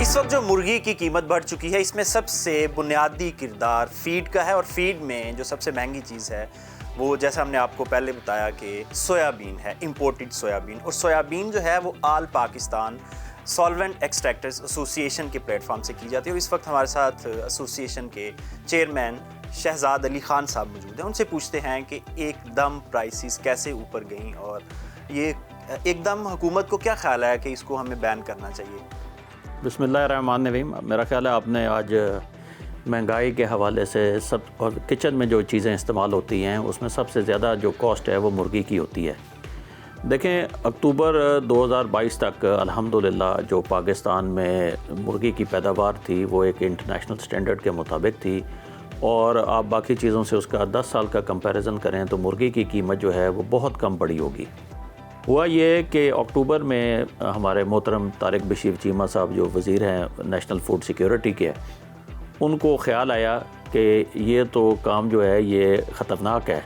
اس وقت جو مرغی کی قیمت بڑھ چکی ہے، اس میں سب سے بنیادی کردار فیڈ کا ہے، اور فیڈ میں جو سب سے مہنگی چیز ہے وہ جیسا ہم نے آپ کو پہلے بتایا کہ سویابین ہے، امپورٹڈ سویابین. اور سویابین جو ہے وہ آل پاکستان سالونٹ ایکسٹریکٹرز ایسوسی ایشن کے پلیٹ فارم سے کی جاتی ہے. اور اس وقت ہمارے ساتھ ایسوسی ایشن کے چیئرمین شہزاد علی خان صاحب موجود ہیں. ان سے پوچھتے ہیں کہ ایک دم پرائسز کیسے اوپر گئیں، اور یہ ایک دم حکومت کو کیا خیال ہے کہ اس کو ہمیں بین کرنا چاہیے؟ بسم اللہ الرحمن الرحیم. میرا خیال ہے آپ نے آج مہنگائی کے حوالے سے اور کچن میں جو چیزیں استعمال ہوتی ہیں اس میں سب سے زیادہ جو کاسٹ ہے وہ مرغی کی ہوتی ہے. دیکھیں اکتوبر 2022 تک الحمدللہ جو پاکستان میں مرغی کی پیداوار تھی وہ ایک انٹرنیشنل سٹینڈرڈ کے مطابق تھی، اور آپ باقی چیزوں سے اس کا 10 سال کا کمپیریزن کریں تو مرغی کی قیمت جو ہے وہ بہت کم بڑھی ہوگی. ہوا یہ کہ اکتوبر میں ہمارے محترم طارق بشیر چیمہ صاحب جو وزیر ہیں نیشنل فوڈ سیکیورٹی کے، ان کو خیال آیا کہ یہ تو کام جو ہے یہ خطرناک ہے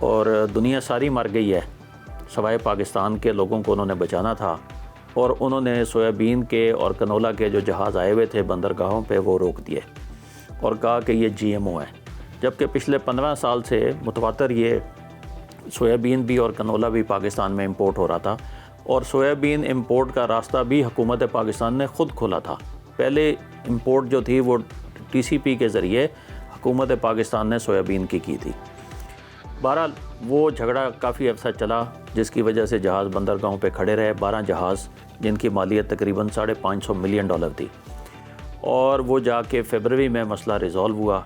اور دنیا ساری مر گئی ہے، سوائے پاکستان کے لوگوں کو انہوں نے بچانا تھا. اور انہوں نے سویابین کے اور کنولا کے جو جہاز آئے ہوئے تھے بندرگاہوں پہ وہ روک دیے اور کہا کہ یہ جی ایم او ہے. جبکہ پچھلے 15 سال سے متواتر یہ سویابین بھی اور کنولا بھی پاکستان میں امپورٹ ہو رہا تھا، اور سویابین امپورٹ کا راستہ بھی حکومت پاکستان نے خود کھولا تھا. پہلے امپورٹ جو تھی وہ ٹی سی پی کے ذریعے حکومت پاکستان نے سویابین کی تھی. بہرحال وہ جھگڑا کافی عرصہ چلا جس کی وجہ سے جہاز بندرگاہوں پہ کھڑے رہے، 12 جہاز جن کی مالیت تقریباً $550 ملین تھی. اور وہ جا کے فیبروری میں مسئلہ ریزالو ہوا،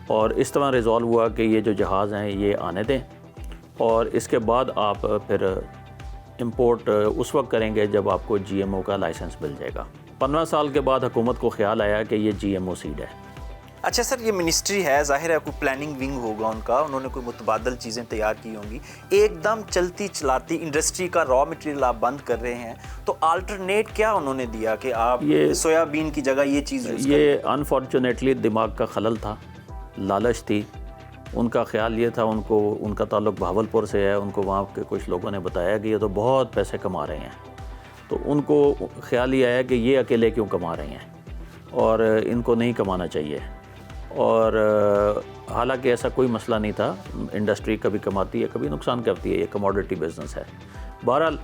اور اس طرح ریزالو ہوا کہ یہ جو جہاز ہیں یہ آنے دیں، اور اس کے بعد آپ پھر امپورٹ اس وقت کریں گے جب آپ کو جی ایم او کا لائسنس مل جائے گا. 15 سال کے بعد حکومت کو خیال آیا کہ یہ جی ایم او سیڈ ہے. اچھا سر، یہ منسٹری ہے، ظاہر ہے کوئی پلاننگ ونگ ہوگا ان کا، انہوں نے کوئی متبادل چیزیں تیار کی ہوں گی. ایک دم چلتی چلاتی انڈسٹری کا را مٹیریل آپ بند کر رہے ہیں، تو آلٹرنیٹ کیا انہوں نے دیا کہ آپ سویابین کی جگہ یہ چیز یوز کریں؟ یہ انفارچونیٹلی دماغ کا خلل تھا، لالچ تھی. ان کا خیال یہ تھا، ان کا تعلق بہاولپور سے ہے، ان کو وہاں کے کچھ لوگوں نے بتایا کہ یہ تو بہت پیسے کما رہے ہیں، تو ان کو خیال یہ آیا کہ یہ اکیلے کیوں کما رہے ہیں اور ان کو نہیں کمانا چاہیے. اور حالانکہ ایسا کوئی مسئلہ نہیں تھا، انڈسٹری کبھی کماتی ہے کبھی نقصان کرتی ہے، یہ کموڈٹی بزنس ہے. بہرحال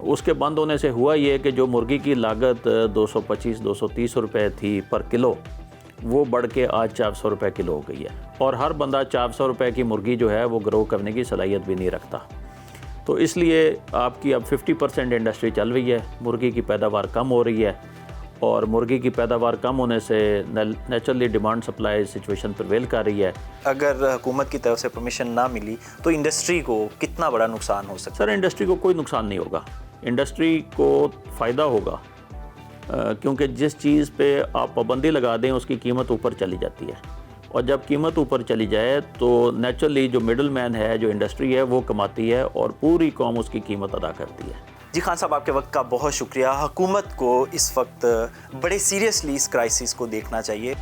اس کے بند ہونے سے ہوا یہ کہ جو مرغی کی لاگت 225-230 روپے تھی پر کلو، وہ بڑھ کے آج 400 روپے کلو ہو گئی ہے. اور ہر بندہ 400 روپے کی مرغی جو ہے وہ گرو کرنے کی صلاحیت بھی نہیں رکھتا. تو اس لیے آپ کی اب 50% انڈسٹری چل رہی ہے، مرغی کی پیداوار کم ہو رہی ہے، اور مرغی کی پیداوار کم ہونے سے naturally demand supply situation prevail کر رہی ہے. اگر حکومت کی طرف سے پرمیشن نہ ملی تو انڈسٹری کو کتنا بڑا نقصان ہو سکتا ہے؟ سر انڈسٹری کو کوئی نقصان نہیں ہوگا، انڈسٹری کو فائدہ ہوگا، کیونکہ جس چیز پہ آپ پابندی لگا دیں اس کی قیمت اوپر چلی جاتی ہے، اور جب قیمت اوپر چلی جائے تو نیچرلی جو مڈل مین ہے، جو انڈسٹری ہے، وہ کماتی ہے اور پوری قوم اس کی قیمت ادا کرتی ہے. جی خان صاحب، آپ کے وقت کا بہت شکریہ. حکومت کو اس وقت بڑے سیریسلی اس کرائسس کو دیکھنا چاہیے.